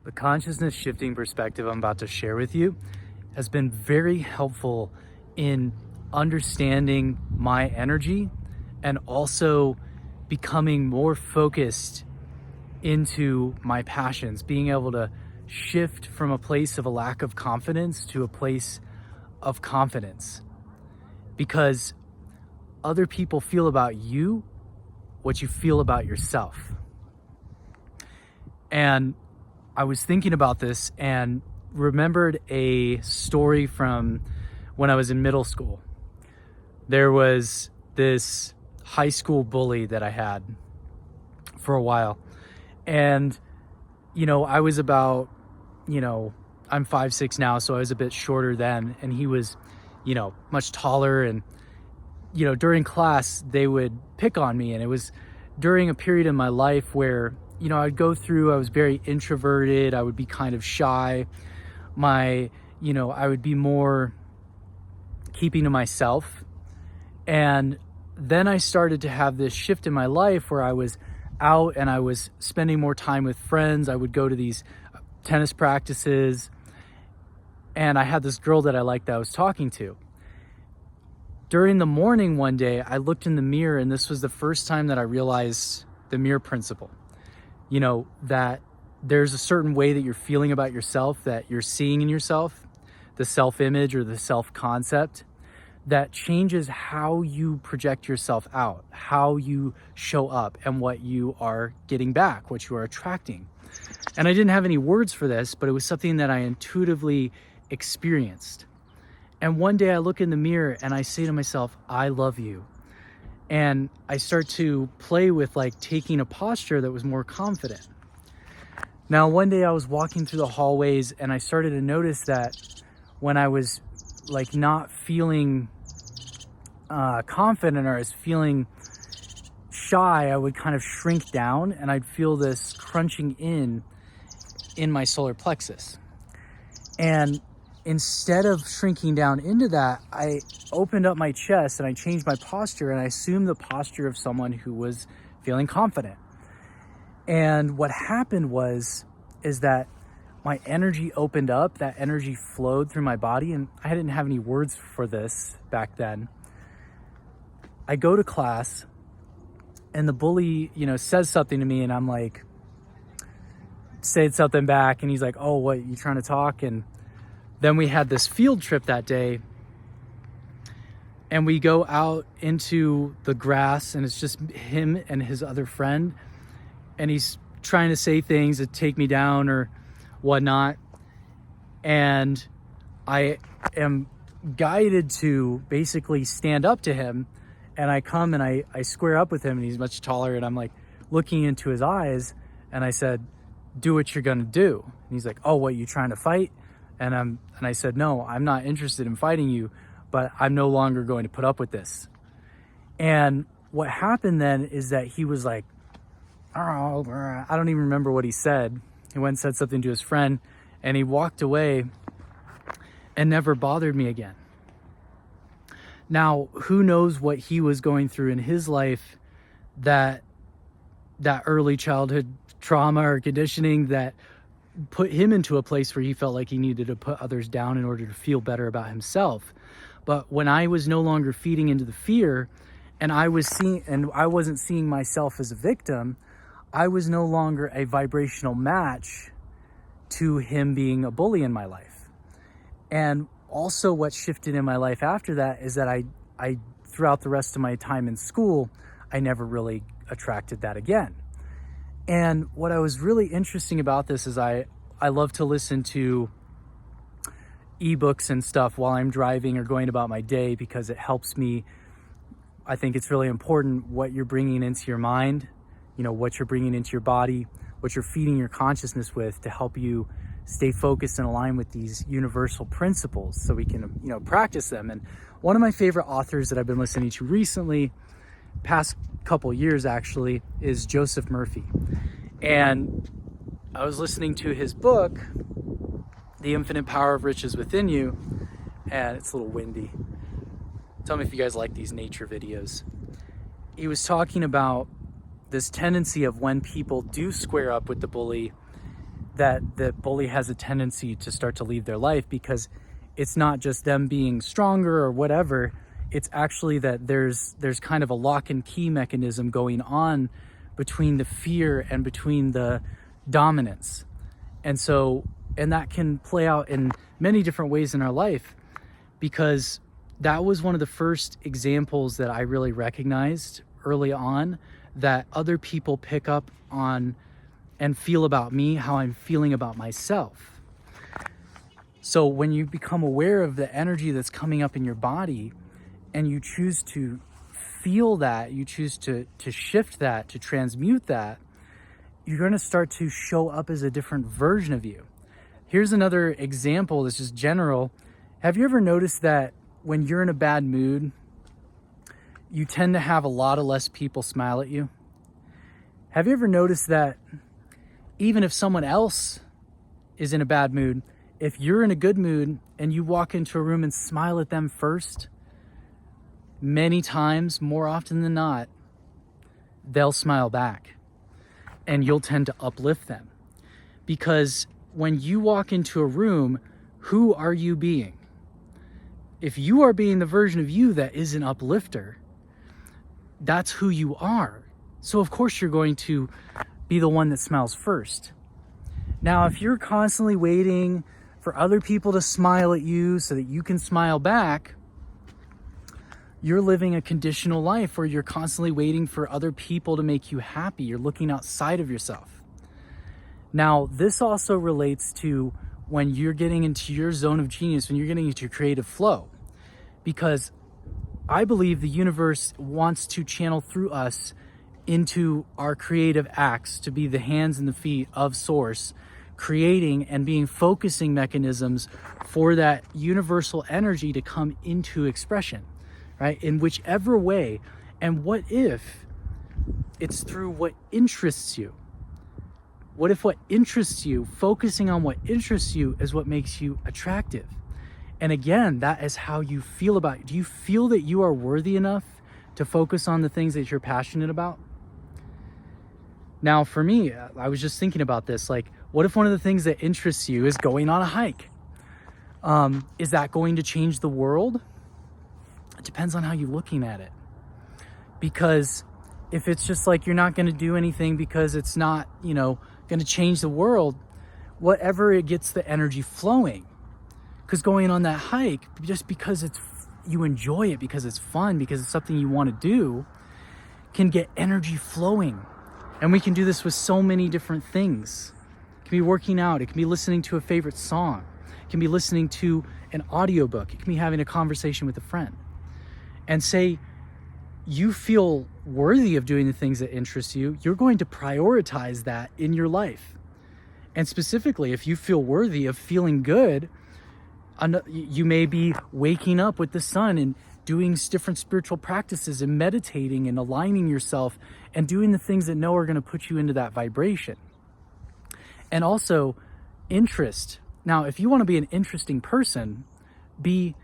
The consciousness shifting perspective I'm about to share with you has been very helpful in understanding my energy and also becoming more focused into my passions, being able to shift from a place of a lack of confidence to a place of confidence. Because other people feel about you what you feel about yourself. And I was thinking about this and remembered a story from when I was in middle school. There was this high school bully that I had for a while. And, I was about, I'm 5'6" now, so I was a bit shorter then. And he was, much taller. And, during class, they would pick on me. And it was during a period in my life where I was very introverted. I would be kind of shy. I would be more keeping to myself. And then I started to have this shift in my life where I was out and I was spending more time with friends. I would go to these tennis practices. And I had this girl that I liked that I was talking to. During the morning one day, I looked in the mirror, and this was the first time that I realized the mirror principle. That there's a certain way that you're feeling about yourself, that you're seeing in yourself, the self-image or the self-concept, that changes how you project yourself out, how you show up, and what you are getting back, what you are attracting. And I didn't have any words for this, but it was something that I intuitively experienced. And one day I look in the mirror and I say to myself, I love you. And I start to play with taking a posture that was more confident. Now, one day I was walking through the hallways and I started to notice that when I was not feeling confident, or I was feeling shy, I would kind of shrink down and I'd feel this crunching in my solar plexus. And instead of shrinking down into that, I opened up my chest and I changed my posture, and I assumed the posture of someone who was feeling confident. And what happened is that my energy opened up, that energy flowed through my body, and I didn't have any words for this back then. I go to class and the bully, says something to me, and I'm saying something back, and he's like, oh, what, you trying to talk? And then we had this field trip that day, and we go out into the grass, and it's just him and his other friend, and he's trying to say things that take me down or whatnot. And I am guided to basically stand up to him, and I come and I square up with him, and he's much taller, and I'm looking into his eyes, and I said, do what you're gonna do. And he's like, oh, what, you trying to fight? And I said, no, I'm not interested in fighting you, but I'm no longer going to put up with this. And what happened then is that he was like, oh, I don't even remember what he said. He went and said something to his friend, and he walked away and never bothered me again. Now, who knows what he was going through in his life, that early childhood trauma or conditioning that put him into a place where he felt like he needed to put others down in order to feel better about himself. But when I was no longer feeding into the fear, and I wasn't seeing myself as a victim, I was no longer a vibrational match to him being a bully in my life. And also what shifted in my life after that is that I throughout the rest of my time in school, I never really attracted that again. And what I was really interesting about this is I love to listen to ebooks and stuff while I'm driving or going about my day, because it helps me. I think it's really important what you're bringing into your mind, what you're bringing into your body, what you're feeding your consciousness with, to help you stay focused and aligned with these universal principles so we can, practice them. And one of my favorite authors that I've been listening to recently, past couple years actually, is Joseph Murphy. And I was listening to his book, The Infinite Power of Riches Within You, and it's a little windy. Tell me if you guys like these nature videos. He was talking about this tendency of when people do square up with the bully, that the bully has a tendency to start to leave their life, because it's not just them being stronger or whatever. It's actually that there's kind of a lock and key mechanism going on between the fear and between the dominance. And that can play out in many different ways in our life, because that was one of the first examples that I really recognized early on, that other people pick up on and feel about me, how I'm feeling about myself. So when you become aware of the energy that's coming up in your body, and you choose to feel that, you choose to shift that, to transmute that, you're going to start to show up as a different version of you. Here's another example that's just general. Have you ever noticed that when you're in a bad mood, you tend to have a lot of less people smile at you? Have you ever noticed that even if someone else is in a bad mood, if you're in a good mood and you walk into a room and smile at them first, many times, more often than not, they'll smile back and you'll tend to uplift them. Because when you walk into a room, who are you being? If you are being the version of you that is an uplifter, that's who you are. So of course you're going to be the one that smiles first. Now, if you're constantly waiting for other people to smile at you so that you can smile back, you're living a conditional life where you're constantly waiting for other people to make you happy. You're looking outside of yourself. Now, this also relates to when you're getting into your zone of genius, when you're getting into your creative flow, because I believe the universe wants to channel through us into our creative acts to be the hands and the feet of Source, creating and being focusing mechanisms for that universal energy to come into expression, right? In whichever way. And what if it's through what interests you? What if what interests you, focusing on what interests you, is what makes you attractive? And again, that is how you feel about it. Do you feel that you are worthy enough to focus on the things that you're passionate about? Now, for me, I was just thinking about this. Like, what if one of the things that interests you is going on a hike? Is that going to change the world? It depends on how you're looking at it. Because if it's just like you're not going to do anything because it's not, going to change the world, whatever, it gets the energy flowing. Because going on that hike, just because you enjoy it, because it's fun, because it's something you want to do, can get energy flowing. And we can do this with so many different things. It can be working out. It can be listening to a favorite song. It can be listening to an audiobook. It can be having a conversation with a friend. And say you feel worthy of doing the things that interest you, you're going to prioritize that in your life. And specifically, if you feel worthy of feeling good, you may be waking up with the sun and doing different spiritual practices and meditating and aligning yourself and doing the things that are going to put you into that vibration. And also interest. Now, if you want to be an interesting person, be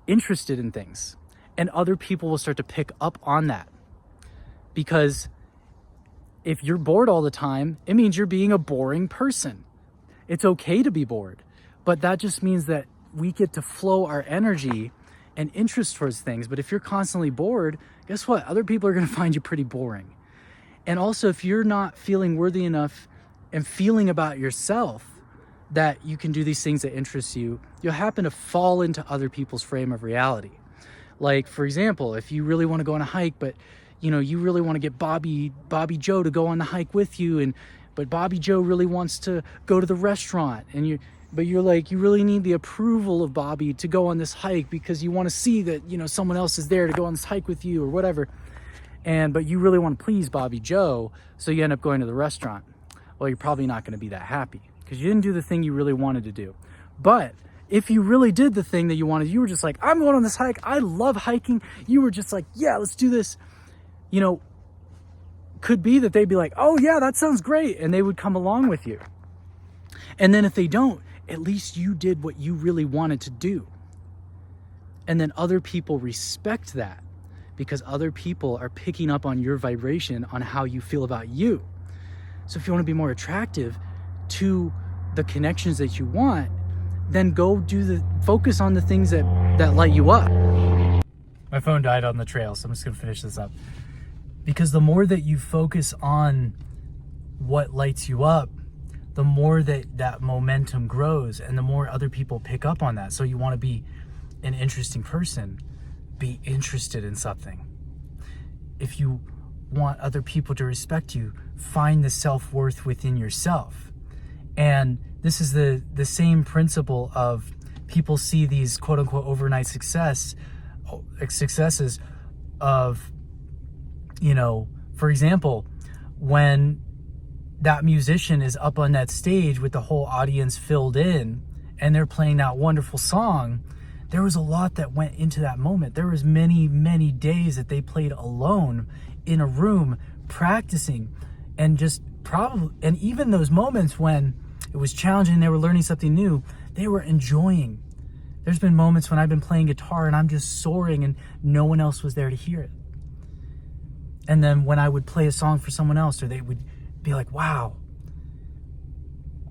interested in things, and other people will start to pick up on that. Because if you're bored all the time, it means you're being a boring person. It's okay to be bored, but that just means that we get to flow our energy and interest towards things. But if you're constantly bored, guess what? Other people are going to find you pretty boring. And also, if you're not feeling worthy enough and feeling about yourself that you can do these things that interest you, you'll happen to fall into other people's frame of reality. Like, for example, if you really want to go on a hike, but you really want to get Bobby Joe to go on the hike with you, but Bobby Joe really wants to go to the restaurant, but you're like, you really need the approval of Bobby to go on this hike because you want to see that, someone else is there to go on this hike with you or whatever. But you really want to please Bobby Joe, so you end up going to the restaurant. Well, you're probably not going to be that happy because you didn't do the thing you really wanted to do. But if you really did the thing that you wanted, you were just like, I'm going on this hike. I love hiking. You were just like, yeah, let's do this. Could be that they'd be like, oh yeah, that sounds great. And they would come along with you. And then if they don't, at least you did what you really wanted to do. And then other people respect that because other people are picking up on your vibration on how you feel about you. So if you want to be more attractive to the connections that you want, then go focus on the things that light you up. My phone died on the trail, so I'm just gonna finish this up. Because the more that you focus on what lights you up, the more that momentum grows, and the more other people pick up on that. So you want to be an interesting person, be interested in something. If you want other people to respect you, find the self-worth within yourself. And this is the same principle of people see these quote unquote overnight successes of, you know, for example, when that musician is up on that stage with the whole audience filled in and they're playing that wonderful song, there was a lot that went into that moment. There was many, many days that they played alone in a room practicing, and and even those moments when it was challenging, they were learning something new, they were enjoying. There's been moments when I've been playing guitar and I'm just soaring and no one else was there to hear it. And then when I would play a song for someone else, or they would be like, wow.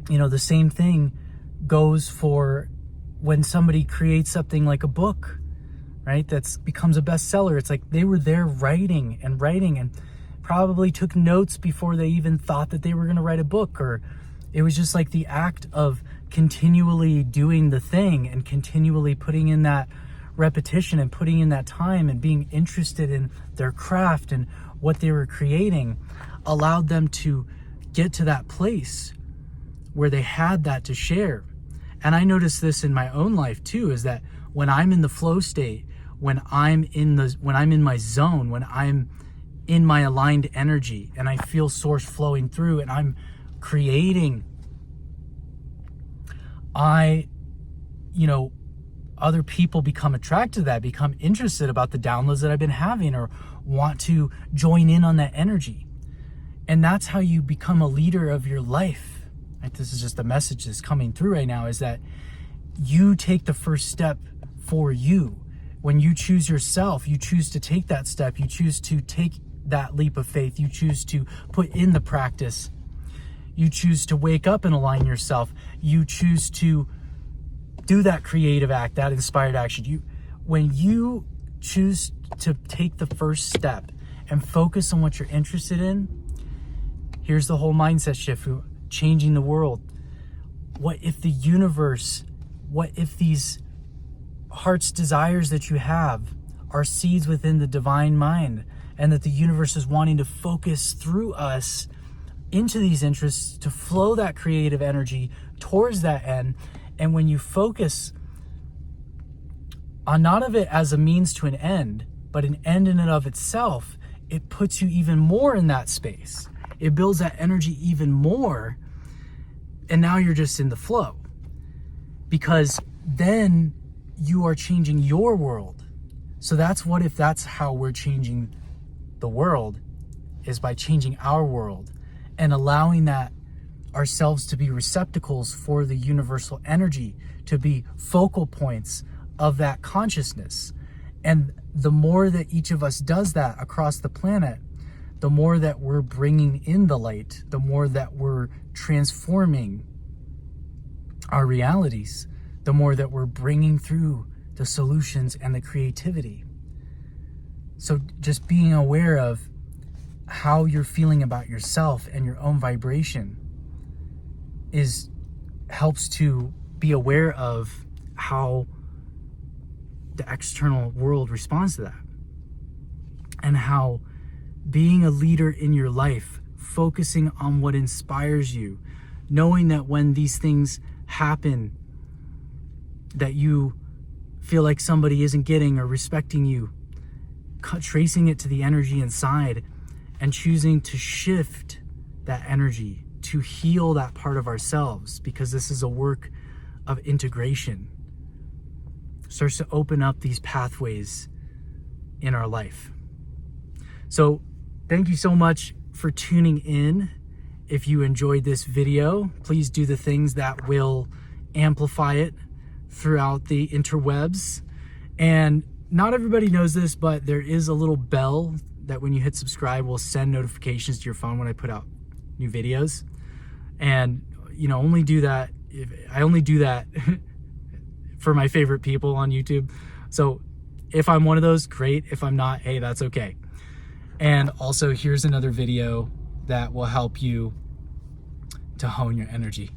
You know, the same thing goes for when somebody creates something like a book, right? That's becomes a bestseller. It's like they were there writing and probably took notes before they even thought that they were going to write a book. Or it was just like the act of continually doing the thing and continually putting in that repetition and putting in that time and being interested in their craft and what they were creating allowed them to get to that place where they had that to share. And I noticed this in my own life too, is that when I'm in the flow state, when I'm in my zone, when I'm in my aligned energy and I feel source flowing through and I'm creating, other people become attracted to that, become interested about the downloads that I've been having, or want to join in on that energy. And that's how you become a leader of your life. Right? This is just a message that's coming through right now, is that you take the first step for you. When you choose yourself, you choose to take that step, you choose to take that leap of faith, you choose to put in the practice, you choose to wake up and align yourself, you choose to do that creative act, that inspired action. When you choose to take the first step and focus on what you're interested in, here's the whole mindset shift, changing the world. What if the universe, what if these heart's desires that you have are seeds within the divine mind, and that the universe is wanting to focus through us into these interests to flow that creative energy towards that end. And when you focus on not of it as a means to an end, but an end in and of itself, it puts you even more in that space. It builds that energy even more. And now you're just in the flow, because then you are changing your world. So that's how we're changing the world, is by changing our world and allowing that ourselves to be receptacles for the universal energy, to be focal points of that consciousness. And the more that each of us does that across the planet, the more that we're bringing in the light, the more that we're transforming our realities, the more that we're bringing through the solutions and the creativity. So just being aware of how you're feeling about yourself and your own vibration helps to be aware of how the external world responds to that, and how being a leader in your life, focusing on what inspires you, knowing that when these things happen that you feel like somebody isn't getting or respecting you, tracing it to the energy inside and choosing to shift that energy to heal that part of ourselves, because this is a work of integration, starts to open up these pathways in our life. So thank you so much for tuning in. If you enjoyed this video, please do the things that will amplify it throughout the interwebs. And not everybody knows this, but there is a little bell that when you hit subscribe will send notifications to your phone when I put out new videos. And only do that I only do that for my favorite people on YouTube. So if I'm one of those, great. If I'm not, hey, that's okay. And also, here's another video that will help you to hone your energy.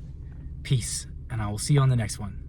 Peace, and I will see you on the next one.